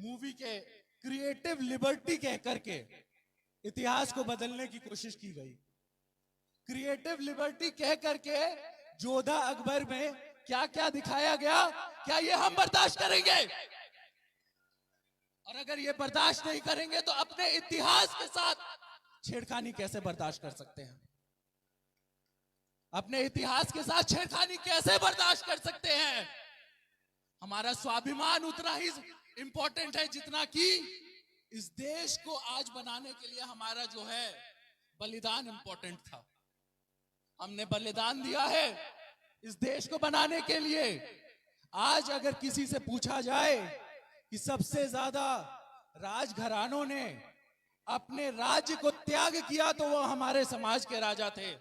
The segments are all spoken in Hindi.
मूवी के क्रिएटिव लिबर्टी कह करके इतिहास को बदलने की कोशिश की गई। क्रिएटिव लिबर्टी कह करके जोधा अकबर में क्या क्या दिखाया गया, क्या ये हम बर्दाश्त करेंगे? और अगर ये बर्दाश्त नहीं करेंगे तो अपने इतिहास के साथ छेड़खानी कैसे बर्दाश्त कर सकते हैं? अपने इतिहास के साथ छेड़खानी कैसे बर्दाश्त कर सकते हैं? हमारा स्वाभिमान उतना ही इंपॉर्टेंट है जितना कि इस देश को आज बनाने के लिए हमारा जो है बलिदान इंपॉर्टेंट था। हमने बलिदान दिया है इस देश को बनाने के लिए। आज अगर किसी से पूछा जाए कि सबसे ज्यादा राजघरानों ने अपने राज्य को त्याग किया तो वो हमारे समाज के राजा थे।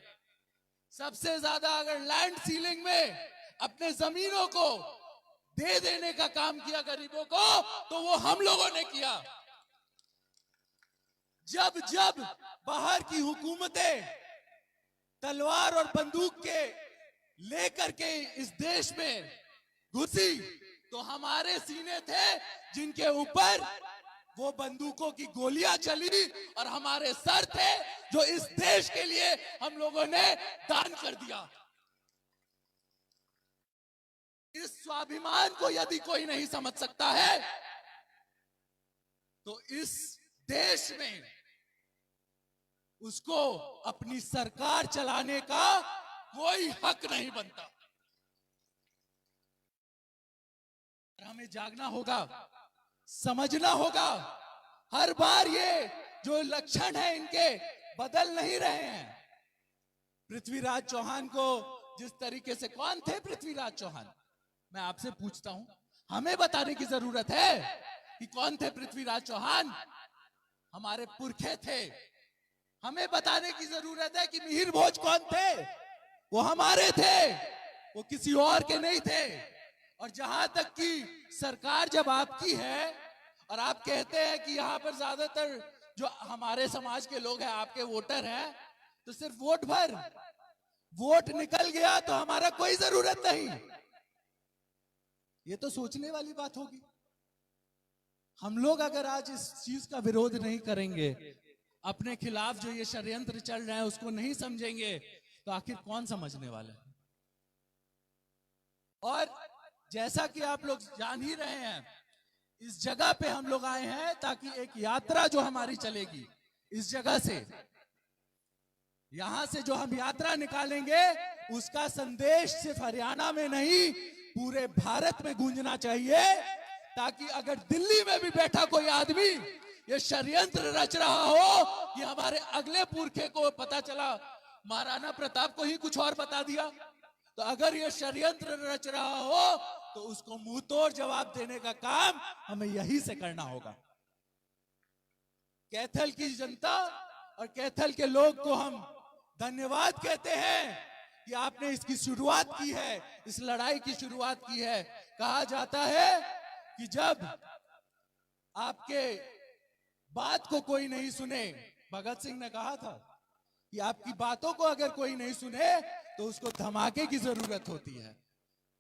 सबसे ज्यादा अगर लैंड सीलिंग में अपने जमीनों को दे देने का काम किया गरीबों को तो वो हम लोगों ने किया। जब जब बाहर की हुकूमतें तलवार और बंदूक के लेकर के इस देश में घुसी तो हमारे सीने थे जिनके ऊपर वो बंदूकों की गोलियां चली और हमारे सर थे जो इस देश के लिए हम लोगों ने दान कर दिया। इस स्वाभिमान को यदि कोई नहीं समझ सकता है तो इस देश में उसको अपनी सरकार चलाने का कोई हक नहीं बनता। हमें जागना होगा, समझना होगा। हर बार ये जो लक्षण है इनके बदल नहीं रहे हैं। पृथ्वीराज चौहान को जिस तरीके से, कौन थे पृथ्वीराज चौहान? मैं आपसे पूछता हूं, हमें बताने की जरूरत है कि कौन थे पृथ्वीराज चौहान? हमारे पुरखे थे। हमें बताने की जरूरत है कि मिहिर भोज कौन थे? वो हमारे थे, वो किसी और के नहीं थे। और जहां तक कि सरकार जब आपकी है और आप कहते हैं कि यहां पर ज्यादातर जो हमारे समाज के लोग हैं आपके वोटर हैं, तो सिर्फ वोट भर वोट निकल गया तो हमारा कोई जरूरत नहीं। ये तो सोचने वाली बात होगी। हम लोग अगर आज इस चीज का विरोध नहीं करेंगे, अपने खिलाफ जो ये षड्यंत्र चल रहे हैं उसको नहीं समझेंगे, तो आखिर कौन समझने वाला है? और जैसा कि आप लोग जान ही रहे हैं, इस जगह पे हम लोग आए हैं ताकि एक यात्रा जो हमारी चलेगी इस जगह से, यहां से जो हम यात्रा निकालेंगे उसका संदेश सिर्फ हरियाणा में नहीं पूरे भारत में गूंजना चाहिए, ताकि अगर दिल्ली में भी बैठा कोई आदमी ये षड्यंत्र रच रहा हो कि हमारे अगले पुरखे को पता चला, महाराणा प्रताप को ही कुछ और बता दिया, तो अगर ये षड्यंत्र रच रहा हो तो उसको मुंह तोड़ जवाब देने का काम हमें यही से करना होगा। कैथल की जनता और कैथल के लोग को हम धन्यवाद कहते हैं कि आपने इसकी शुरुआत की है, इस लड़ाई की शुरुआत की है। कहा जाता है कि जब आपके बात को कोई नहीं सुने, भगत सिंह ने कहा था कि आपकी बातों को अगर कोई नहीं सुने तो उसको धमाके की जरूरत होती है।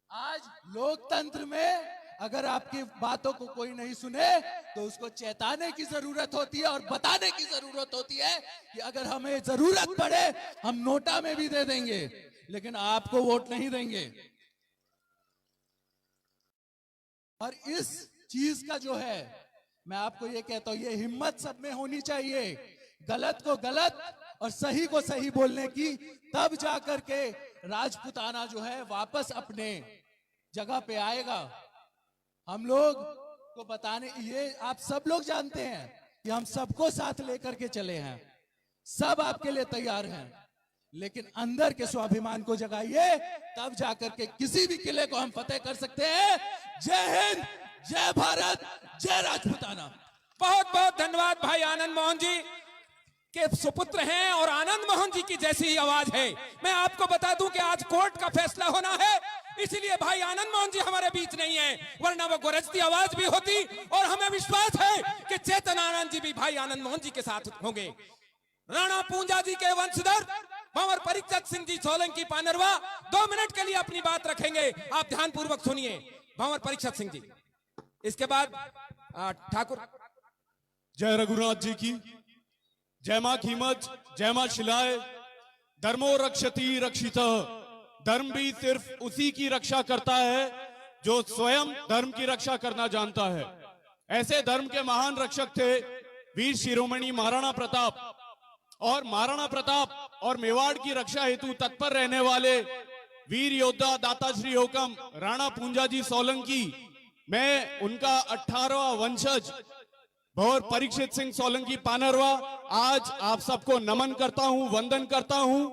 आज लोकतंत्र में अगर आपकी बातों को कोई नहीं सुने तो उसको चेताने की जरूरत होती है और बताने की जरूरत होती है कि अगर हमें जरूरत पड़े हम नोटा में भी दे देंगे, लेकिन आपको वोट नहीं देंगे। और इस चीज का जो है, मैं आपको ये कहता हूं, ये हिम्मत सब में होनी चाहिए, गलत को गलत और सही को सही बोलने की, तब जाकर के राजपूताना जो है वापस अपने जगह पे आएगा। हम लोग को बताने, ये आप सब लोग जानते हैं कि हम सबको साथ लेकर के चले हैं, सब आपके लिए तैयार हैं, लेकिन अंदर के स्वाभिमान को जगाइए, तब जाकर के किसी भी किले को हम फतेह कर सकते हैं। जय हिंद, जय भारत, जय राजपूताना। बहुत बहुत धन्यवाद भाई आनंद मोहन जी के सुपुत्र हैं और आनंद मोहन जी की जैसी ही आवाज है। मैं आपको बता दूं कि आज कोर्ट का फैसला होना है, इसलिए भाई आनंद मोहन जी हमारे बीच नहीं है, वरना वो गरजती आवाज भी होती। और हमें विश्वास है कि चेतन आनंद जी भी भाई आनंद मोहन जी के साथ होंगे। राणा पूंजा जी के वंशधर भंवर परीक्षित सिंह जी सोलंकी पानरवा 2 मिनट के लिए अपनी बात रखेंगे, आप ध्यान पूर्वक सुनिए। भंवर परीक्षित सिंह जी, इसके बाद ठाकुर जय रघुनाथ जी की जय मां कीमत, जय मां शिलाय। धर्मो रक्षति रक्षित। धर्म भी सिर्फ उसी की रक्षा करता है जो स्वयं धर्म की रक्षा करना जानता है। ऐसे धर्म के महान रक्षक थे वीर शिरोमणि महाराणा प्रताप। और महाराणा प्रताप और मेवाड़ की रक्षा हेतु तत्पर रहने वाले वीर योद्धा दाता श्री होकम राणा पूंजाजी सोलंकी, मैं उनका 18वां वंशज भौर परीक्षित सिंह सोलंकी पानरवा आज आप सबको नमन करता हूं, वंदन करता हूं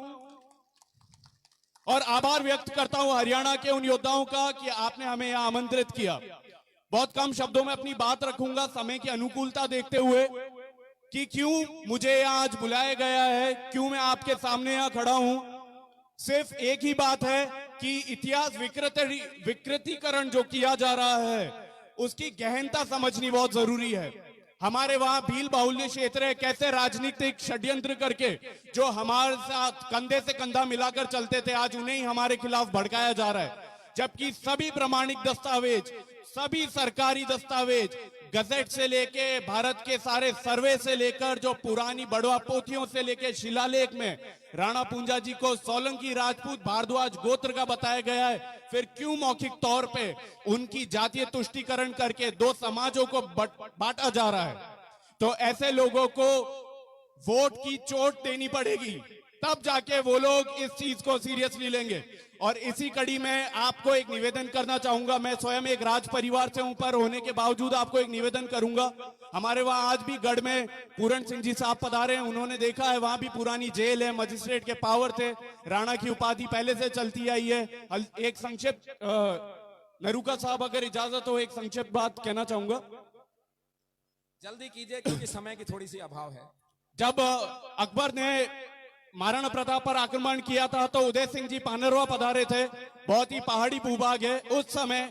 और आभार व्यक्त करता हूं हरियाणा के उन योद्धाओं का कि आपने हमें यहां आमंत्रित किया। बहुत कम शब्दों में अपनी बात रखूंगा समय की अनुकूलता देखते हुए कि क्यों मुझे यहां आज बुलाया गया है, क्यों मैं आपके सामने यहां खड़ा हूं। सिर्फ एक ही बात है कि इतिहास विकृतीकरण जो किया जा रहा है उसकी गहनता समझनी बहुत जरूरी है। हमारे वहां भील बाहुल्य क्षेत्र है, कैसे राजनीतिक षड्यंत्र करके जो हमारे साथ कंधे से कंधा मिलाकर चलते थे आज उन्हें ही हमारे खिलाफ भड़काया जा रहा है। जबकि सभी प्रमाणिक दस्तावेज, सभी सरकारी दस्तावेज, गजट से लेके भारत के सारे सर्वे से लेकर जो पुरानी बड़वा पोथियों से लेके शिलालेख में राणा पूंजा जी को सोलंकी राजपूत भारद्वाज गोत्र का बताया गया है। फिर क्यों मौखिक तौर पे उनकी जातीय तुष्टीकरण करके दो समाजों को बांटा जा रहा है। तो ऐसे लोगों को वोट की चोट देनी पड़ेगी, तब जाके वो लोग इस चीज को सीरियसली लेंगे। और इसी कड़ी में आपको एक निवेदन करना चाहूंगा। मैं स्वयं एक राज परिवार से ऊपर होने के बावजूद आपको एक निवेदन करूंगा। हमारे वहां आज भी गढ़ में पूरण सिंह जी साहब पधारे हैं, उन्होंने देखा है वहां भी पुरानी जेल है, मजिस्ट्रेट के पावर थे, राणा की उपाधि पहले से चलती आई है। एक संक्षिप्त नरूका साहब अगर इजाजत हो एक संक्षिप्त बात कहना चाहूंगा। जल्दी कीजिए क्योंकि समय की थोड़ी सी अभाव है। जब अकबर ने महाराणा प्रताप पर आक्रमण किया था तो उदय सिंह जी पानरवा पधारे थे, बहुत ही पहाड़ी भूभाग है। उस समय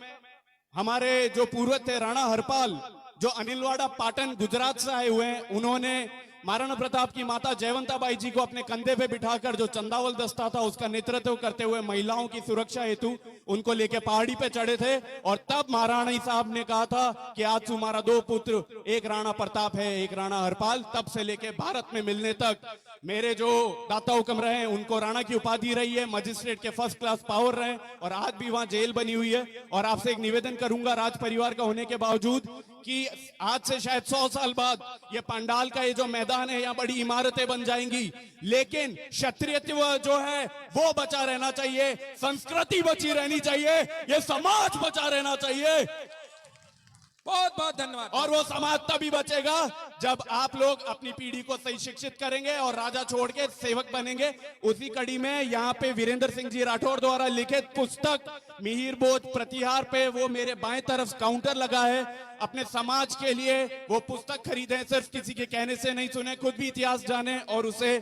हमारे जो पूर्वज थे राणा हरपाल जो अनिलवाड़ा पाटन गुजरात से आए हुए हैं, उन्होंने महाराणा प्रताप की माता जयवंताबाई जी को अपने कंधे पे बिठाकर जो चंदावल दस्ता था उसका नेतृत्व करते हुए महिलाओं की सुरक्षा हेतु उनको लेके पहाड़ी पे चढ़े थे। और तब महाराणी साहब ने कहा था कि आज तुम्हारा दो पुत्र, एक राणा प्रताप है, एक राणा हरपाल। तब से लेके भारत में मिलने तक मेरे जो दाता हुक्म रहे उनको राणा की उपाधि रही है, मजिस्ट्रेट के फर्स्ट क्लास पावर रहे और आज भी वहां जेल बनी हुई है। और आपसे एक निवेदन करूंगा राज परिवार का होने के बावजूद कि आज से शायद 100 साल बाद ये पंडाल का ये जो मैदान है यहाँ बड़ी इमारतें बन जाएंगी, लेकिन क्षत्रियत्व जो है वो बचा रहना चाहिए, संस्कृति बची रहनी चाहिए, ये समाज बचा रहना चाहिए। बहुत बहुत धन्यवाद। और वो समाज तभी बचेगा जब आप लोग अपनी पीढ़ी को सही शिक्षित करेंगे और राजा छोड़ के सेवक बनेंगे। उसी कड़ी में यहाँ पे वीरेंद्र सिंह जी राठौर द्वारा लिखित पुस्तक मिहिर बोध प्रतिहार पे वो मेरे बाएं तरफ काउंटर लगा है, अपने समाज के लिए वो पुस्तक खरीदें, सिर्फ किसी के कहने से नहीं सुने, खुद भी इतिहास जाने। और उसे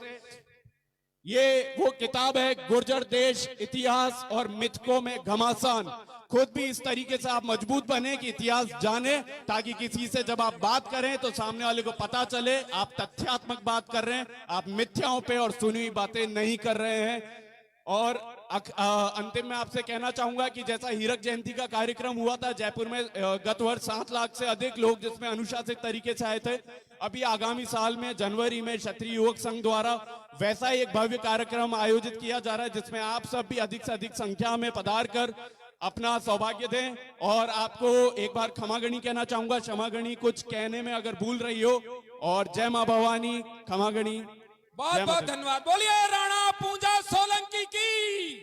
ये वो किताब है गुर्जर देश इतिहास और मिथकों में घमासान। खुद भी इस तरीके से आप मजबूत बने कि इतिहास जाने, ताकि किसी से जब आप बात करें तो सामने वाले को पता चले आप तथ्यात्मक बात कर रहे हैं, आप मिथ्याओं पे और सुनी हुई बातें नहीं कर रहे हैं। और अंतिम में आपसे कहना चाहूंगा कि जैसा हीरक जयंती का कार्यक्रम हुआ था जयपुर में गत वर्ष 7 लाख से अधिक लोग जिसमें अनुशासित तरीके से आए थे, अभी आगामी साल में जनवरी में क्षत्रिय युवक संघ द्वारा वैसा एक भव्य कार्यक्रम आयोजित किया जा रहा है जिसमें आप सब भी अधिक से अधिक संख्या में पधार कर अपना सौभाग्य दें। और आपको एक बार क्षमागणी कहना चाहूंगा, क्षमागणी कुछ कहने में अगर भूल रही हो। और जय मां भवानी, क्षमागणी। बहुत बहुत धन्यवाद। बोलिए राणा पूंजा सोलंकी की,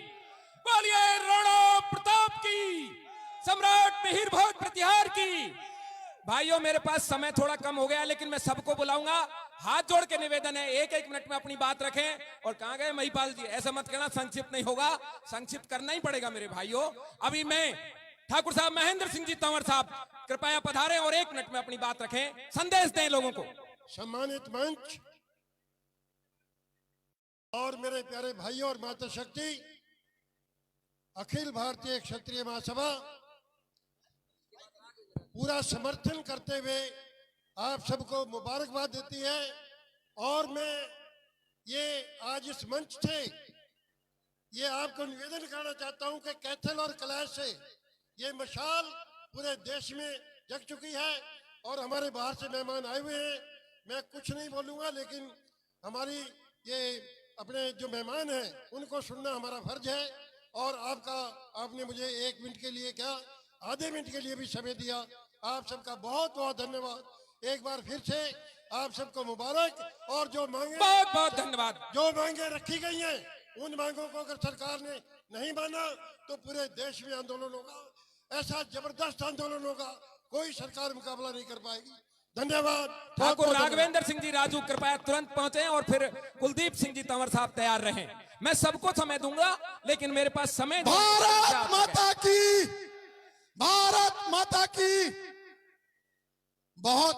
बोलिए राणा प्रताप की, सम्राट मिहिर भोज प्रतिहार की। भाइयों मेरे पास समय थोड़ा कम हो गया लेकिन मैं सबको बुलाऊंगा। हाथ जोड़ के निवेदन है एक एक मिनट में अपनी बात रखें। और कहां गए महिपाल जी, ऐसा मत कहना संक्षिप्त नहीं होगा, संक्षिप्त करना ही पड़ेगा मेरे भाइयों। अभी मैं ठाकुर साहब महेंद्र सिंह जी तंवर साहब कृपया पधारें और 1 मिनट में अपनी बात रखें, संदेश दें लोगों को। सम्मानित मंच और मेरे प्यारे भाइयों और माता शक्ति, अखिल भारतीय क्षत्रिय महासभा पूरा समर्थन करते हुए आप सबको मुबारकबाद देती है। और मैं ये आज इस मंच से ये आपको निवेदन करना चाहता हूं कि कैथल और कैलाश से ये मशाल पूरे देश में जग चुकी है। और हमारे बाहर से मेहमान आए हुए हैं। मैं कुछ नहीं बोलूंगा, लेकिन हमारी ये अपने जो मेहमान हैं उनको सुनना हमारा फर्ज है। और आपने मुझे 1 मिनट के लिए क्या, आधे मिनट के लिए भी समय दिया। आप सबका बहुत बहुत धन्यवाद। एक बार फिर से आप सबको मुबारक। और जो मांगे, बहुत बहुत धन्यवाद। जो मांगे रखी गई हैं, उन मांगों को अगर सरकार ने नहीं माना तो पूरे देश में आंदोलन होगा। ऐसा जबरदस्त आंदोलन होगा, कोई सरकार मुकाबला नहीं कर पाएगी। धन्यवाद। ठाकुर राघवेंद्र सिंह जी राजू कृपया तुरंत पहुंचे और फिर कुलदीप सिंह जी तंवर साहब तैयार रहें। मैं सबको समय दूंगा, लेकिन मेरे पास समय भारत माता की, भारत माता की। बहुत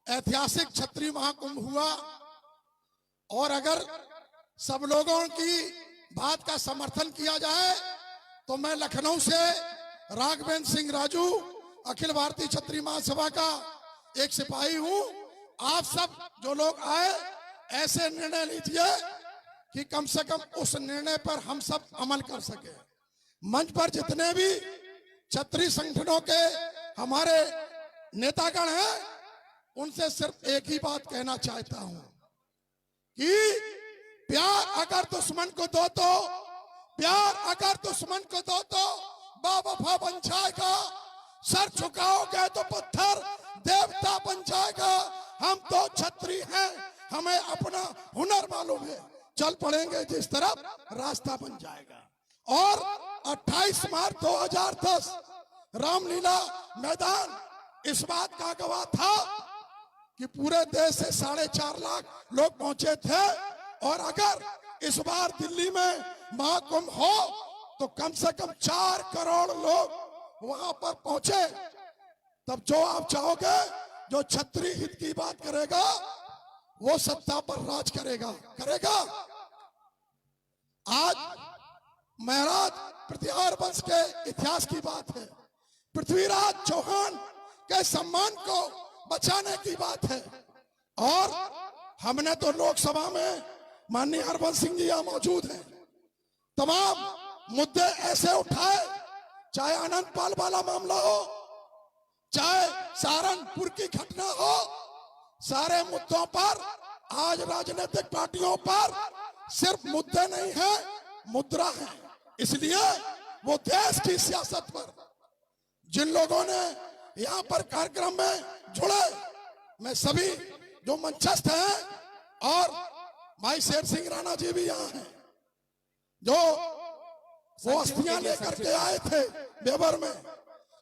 ऐतिहासिक क्षत्रिय महाकुंभ हुआ और अगर सब लोगों की बात का समर्थन किया जाए तो मैं लखनऊ से राघवेंद्र सिंह राजू, अखिल भारतीय क्षत्रिय महासभा का एक सिपाही हूं। आप सब जो लोग आए ऐसे निर्णय लीजिए कि कम से कम उस निर्णय पर हम सब अमल कर सके। मंच पर जितने भी क्षत्रिय संगठनों के हमारे नेतागण हैं, उनसे सिर्फ एक ही बात कहना चाहता हूं कि प्यार अगर दुश्मन को दो तो, प्यार अगर दुश्मन को दो तो बावफा बन जाएगा। सर झुकाओगे तो पत्थर देवता बन जाएगा। हम तो क्षत्रिय हैं, हमें अपना हुनर मालूम है, चल पड़ेंगे जिस तरफ रास्ता बन जाएगा। और 28 मार्च 2010 रामलीला मैदान इस बात का गवाह था कि पूरे देश से 4.5 लाख लोग पहुंचे थे। और अगर इस बार दिल्ली में महाकुंभ हो तो कम से कम 4 करोड़ लोग वहां पर पहुंचे। तब जो आप चाहोगे, जो क्षत्रिय हित की बात करेगा वो सत्ता पर राज करेगा। आज महाराज प्रतिहार वंश के इतिहास की बात है, पृथ्वीराज चौहान के सम्मान को बचाने की बात है। और हमने तो लोकसभा में, माननीय हरवंश सिंह जी यहाँ मौजूद हैं, तमाम मुद्दे ऐसे उठाए, चाहे अनंतपाल वाला मामला हो, चाहे सहारनपुर की घटना हो, सारे मुद्दों पर आज राजनीतिक पार्टियों पर सिर्फ मुद्दे नहीं है, मुद्रा है। इसलिए वो देश की सियासत पर जिन लोगों ने यहाँ पर कार्यक्रम में जुड़े, मैं सभी जो मंचस्थ हैं और भाई शेर सिंह राणा जी भी यहाँ हैं, जो वो अस्थियां लेकर के आए थे बेवर में,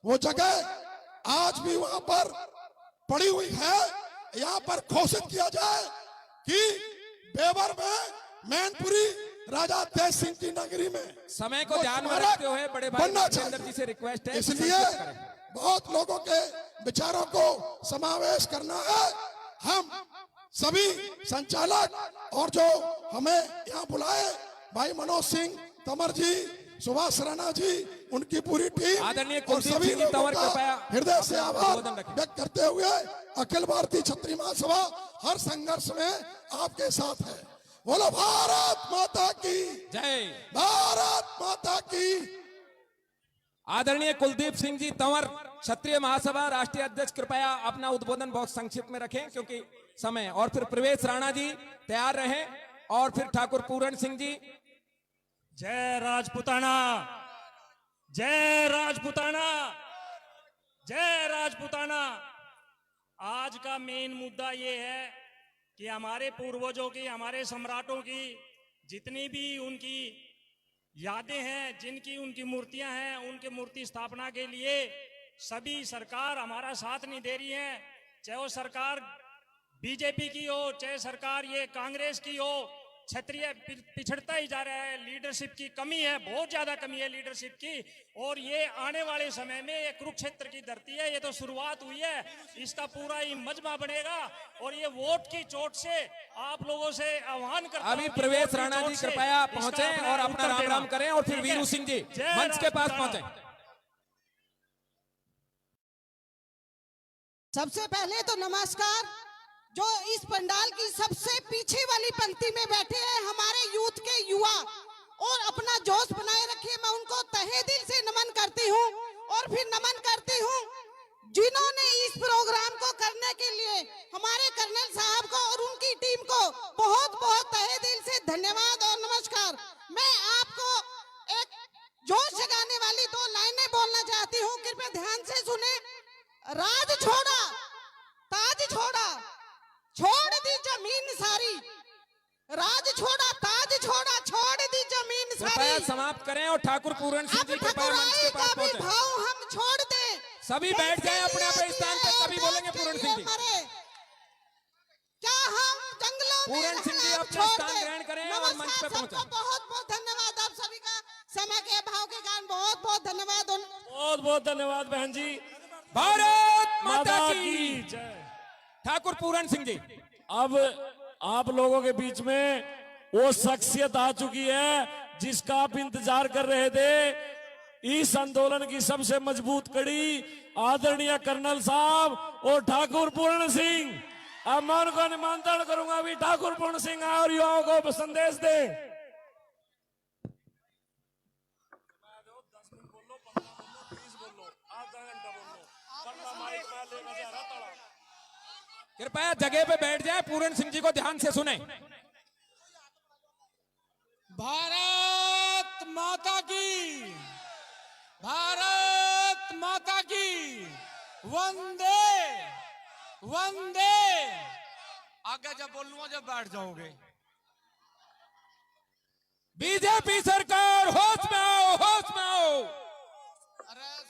वो जगह आज भी वहां पर पड़ी हुई है। यहाँ पर घोषित किया जाए कि बेवर में मैनपुरी राजा तेज सिंह की नगरी में समय को ध्यान में रखते हुए बड़े भाई राजेंद्र जी से रिक्वेस्ट है, इसलिए बहुत लोगों के विचारों को समावेश करना है। हम सभी संचालक और जो हमें यहाँ बुलाए, भाई मनोज सिंह तंवर जी, सुभाष राणा जी, उनकी पूरी टीम, आदरणीय और कुलदीप सभी सिंह जी लोगों तंवर का कृपया हृदय से आभार संबोधन रखें। व्यक्त करते हुए अखिल भारतीय क्षत्रिय महासभा हर संघर्ष में आपके साथ है। बोलो भारत माता की जय। भारत माता की। आदरणीय कुलदीप सिंह जी तंवर, क्षत्रिय महासभा राष्ट्रीय अध्यक्ष, कृपया अपना उद्बोधन बहुत संक्षिप्त में रखें क्योंकि समय। और फिर प्रवेश राणा जी तैयार रहें, और फिर ठाकुर पूरण सिंह जी। जय राजपुताना, जय राजपुताना, जय राजपुताना। आज का मेन मुद्दा ये है कि हमारे पूर्वजों की, हमारे सम्राटों की जितनी भी उनकी यादें हैं, जिनकी उनकी मूर्तियां हैं, उनके मूर्ति स्थापना के लिए सभी सरकार हमारा साथ नहीं दे रही है। चाहे वो सरकार बीजेपी की हो, चाहे सरकार ये कांग्रेस की हो, क्षत्रिय पिछड़ता ही जा रहा है। लीडरशिप की कमी है, बहुत ज्यादा कमी है लीडरशिप की। और ये आने वाले समय में ये कुरुक्षेत्र की धरती है, ये तो शुरुआत हुई है, इसका पूरा ही मजमा बनेगा। और ये वोट की चोट से आप लोगों से आह्वान करता हूं अभी कि प्रवेश वोट की राणा चोट जी से कृपया इसका पहुंचे अपना और अपना उत्तर राम देना। राम करें, और फिर ठीक है? वीरू सिंह जी जय मंच के पास राजपुताना। पहुंचे। सबसे पहले तो नमस्कार। जो इस पंडाल की सबसे पीछे वाली पंक्ति में बैठे हैं हमारे यूथ के युवा और अपना जोश बनाए रखे, मैं उनको तहे दिल से नमन करती हूँ। और फिर नमन करती हूँ जिन्होंने इस प्रोग्राम को करने के लिए हमारे कर्नल साहब को और उनकी टीम को बहुत बहुत तहे दिल से धन्यवाद और नमस्कार। मैं आपको एक जोश जगाने वाली 2 लाइनें बोलना चाहती हूँ, कृपया ध्यान से सुने। राज छोड़ा ताज छोड़ा, छोड़ दी जमीन सारी। राज छोड़ा ताज छोड़ा, छोड़ दी जमीन कृपया सारी। समाप्त करें और ठाकुर पूरण सिंह अब जी कृपया मंच के ठकुराई पास का भी पहुंचे। भाव हम छोड़ दें। सभी बैठ जाएं अपने अपने स्थान पे, तभी बोलेंगे पूरण सिंह जी। क्या हम जंगलों में पूरण सिंह जी रहना अपना छोड़ स्थान दें? ग्रहण करें और मंच पे नमस्कार, पहुंचे। सबको बहुत बहुत धन्यवाद। आप सभी का समय के अभाव के कारण बहुत बहुत धन्यवाद। बहुत बहुत धन्यवाद बहन जी। भारत माता माता की की जय। ठाकुर पूरण सिंह जी। अब आप लोगों के बीच में वो शख्सियत आ चुकी है जिसका आप इंतजार कर रहे थे। इस आंदोलन की सबसे मजबूत कड़ी आदरणीय कर्नल साहब और ठाकुर पूर्ण सिंह। अब मैं उनको निमंत्रण करूंगा अभी ठाकुर पूर्ण सिंह आए और युवाओं को संदेश दें। कृपया जगह पे बैठ जाए, पूरण सिंह जी को ध्यान से सुने। भारत माता की, भारत माता की, वंदे वंदे। आगे जब बोलूंगा जब बैठ जाओगे। बीजेपी सरकार होश में आओ, होश में आओ।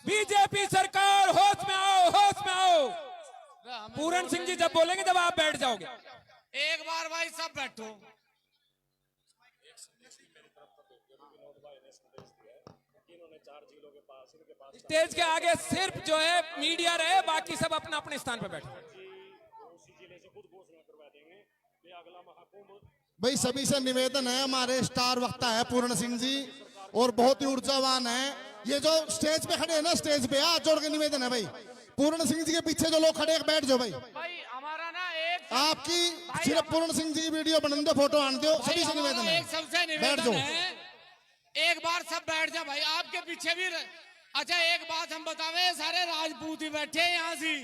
बीजेपी सरकार होश में आओ, होश में आओ। पूरण सिंह जी जब बोलेंगे जब आप बैठ जाओगे। एक बार भाई सब बैठो। स्टेज के आगे सिर्फ जो है मीडिया रहे, बाकी सब अपना अपने स्थान पर बैठो। भाई सभी से निवेदन है, हमारे स्टार वक्ता है पूर्ण सिंह जी और बहुत ही ऊर्जावान है। ये जो स्टेज पे खड़े हैं ना, स्टेज पे हाथ जोड़ के निवेदन है भाई, पूर्ण सिंह जी के पीछे जो लोग खड़े हैं बैठ जाओ भाई। भाई हमारा ना एक आपकी सिर्फ पूर्ण सिंह जी की वीडियो बना दो, फोटो आन दो, सभी से निवेदन है एक सबसे बैठ निवेदन जाओ। है, एक बार सब बैठ जाओ भाई। आपके पीछे भी अच्छा एक बात हम बतावे, सारे राजपूत ही बैठे हैं यहाँ से,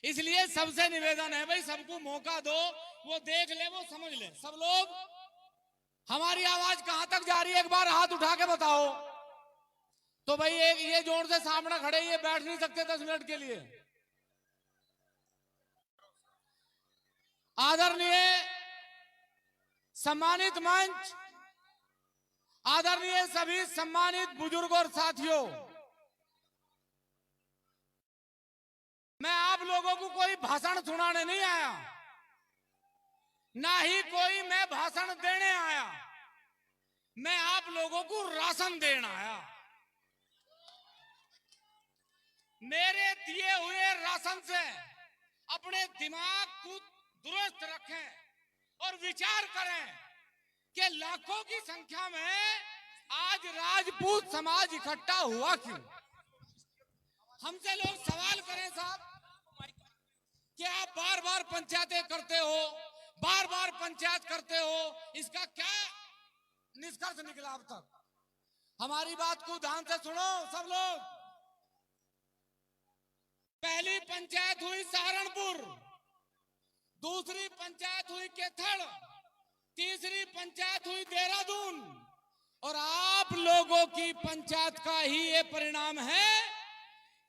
इसलिए सबसे निवेदन है भाई सबको मौका दो, वो देख ले, वो समझ ले। सब लोग हमारी आवाज कहां तक जा रही है एक बार हाथ उठा के बताओ। तो भाई एक ये जोर से सामने खड़े, ये बैठ नहीं सकते 10 मिनट के लिए। आदरणीय सम्मानित मंच, आदरणीय सभी सम्मानित बुजुर्ग और साथियों, मैं आप लोगों को कोई भाषण सुनाने नहीं आया, ना ही कोई मैं भाषण देने आया। मैं आप लोगों को राशन देना आया। मेरे दिए हुए राशन से अपने दिमाग को दुरुस्त रखें और विचार करें कि लाखों की संख्या में आज राजपूत समाज इकट्ठा हुआ क्यों। हमसे लोग सवाल करें साहब कि आप बार बार पंचायतें करते हो, बार बार पंचायत करते हो, इसका क्या निष्कर्ष निकला अब तक? हमारी बात को ध्यान से सुनो सब लोग। पहली पंचायत हुई सहारनपुर, दूसरी पंचायत हुई केथड़, तीसरी पंचायत हुई देहरादून, और आप लोगों की पंचायत का ही ये परिणाम है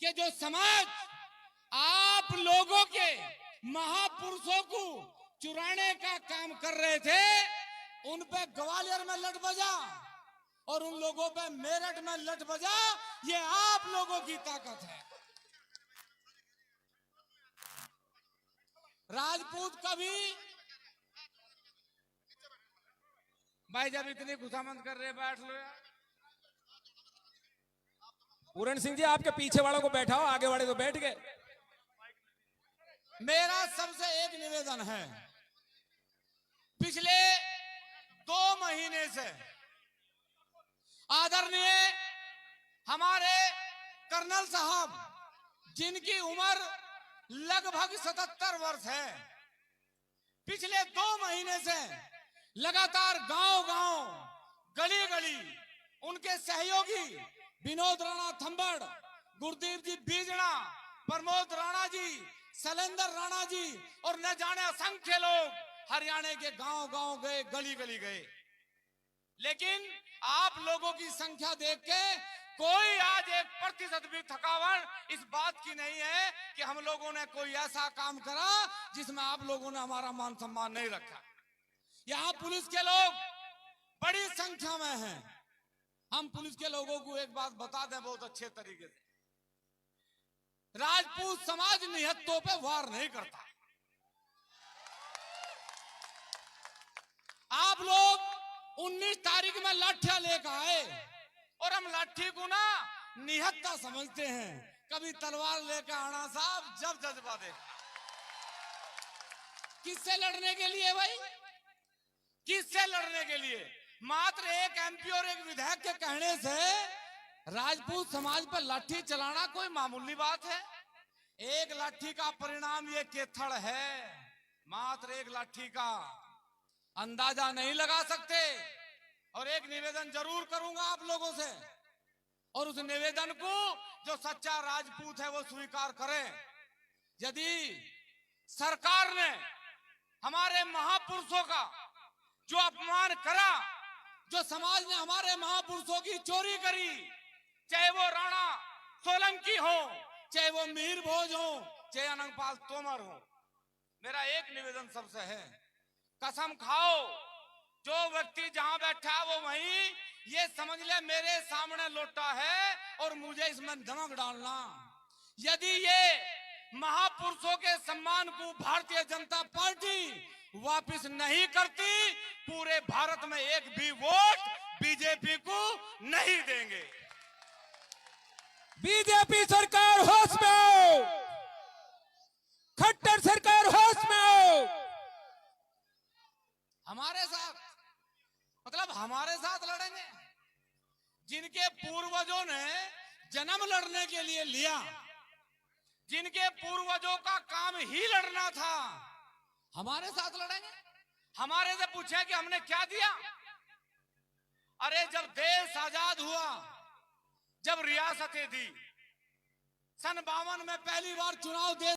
कि जो समाज आप लोगों के महापुरुषों को चुराने का काम कर रहे थे, उन पे ग्वालियर में लट बजा और उन लोगों पे मेरठ में लट बजा। ये आप लोगों की ताकत है। राजपूत कभी भाई जब इतनी खुशामद कर रहे बैठ लो यार। पूरण सिंह जी आपके पीछे वालों को बैठाओ, आगे वाले तो बैठ गए। मेरा सबसे एक निवेदन है, पिछले 2 महीने से आदरणीय हमारे कर्नल साहब, जिनकी उम्र लगभग 77 वर्ष है, पिछले 2 महीने से लगातार गांव-गांव, गली-गली उनके सहयोगी विनोद राणा थंबड़, गुरदीप जी बीजना, प्रमोद राणा जी, शैलेंद्र राणा जी और न जाने असंख्य लोग हरियाणा के गांव गांव गए, गली गली गए। लेकिन आप लोगों की संख्या देख के कोई आज 1% भी थकावट इस बात की नहीं है कि हम लोगों ने कोई ऐसा काम करा जिसमें आप लोगों ने हमारा मान सम्मान नहीं रखा। यहाँ पुलिस के लोग बड़ी संख्या में हैं। हम पुलिस के लोगों को एक बात बता दें बहुत अच्छे तरीके से, राजपूत समाज निहत्तों पे वार नहीं करता। आप लोग 19 तारीख में लाठियां लेकर आए और हम लाठी को ना निहत्ता समझते हैं। कभी तलवार लेकर आना साहब जब जज्बा दे। किससे लड़ने के लिए भाई? किससे लड़ने के लिए? मात्र एक एमपी और एक विधायक के कहने से राजपूत समाज पर लाठी चलाना कोई मामूली बात है? एक लाठी का परिणाम ये केथड़ है। मात्र एक लाठी का अंदाजा नहीं लगा सकते। और एक निवेदन जरूर करूंगा आप लोगों से, और उस निवेदन को जो सच्चा राजपूत है वो स्वीकार करें। यदि सरकार ने हमारे महापुरुषों का जो अपमान करा, जो समाज ने हमारे महापुरुषों की चोरी करी, चाहे वो राणा सोलंकी हो, चाहे वो मिहिर भोज हो, चाहे अनंगपाल तोमर हो, मेरा एक निवेदन सबसे है, कसम खाओ जो व्यक्ति जहां बैठा है वो वहीं ये समझ ले मेरे सामने लोटा है और मुझे इसमें नमक डालना। यदि ये महापुरुषों के सम्मान को भारतीय जनता पार्टी वापस नहीं करती, पूरे भारत में एक भी वोट बीजेपी को नहीं देंगे। बीजेपी सरकार होश में आओ, खट्टर सरकार होश में आओ। हमारे साथ मतलब हमारे साथ लड़ेंगे? जिनके पूर्वजों ने जन्म लड़ने के लिए लिया, जिनके पूर्वजों का काम ही लड़ना था, हमारे साथ लड़ेंगे? हमारे से पूछे कि हमने क्या दिया? अरे जब देश आजाद हुआ, जब रियासतें दी, सन 52 में पहली बार चुनाव देश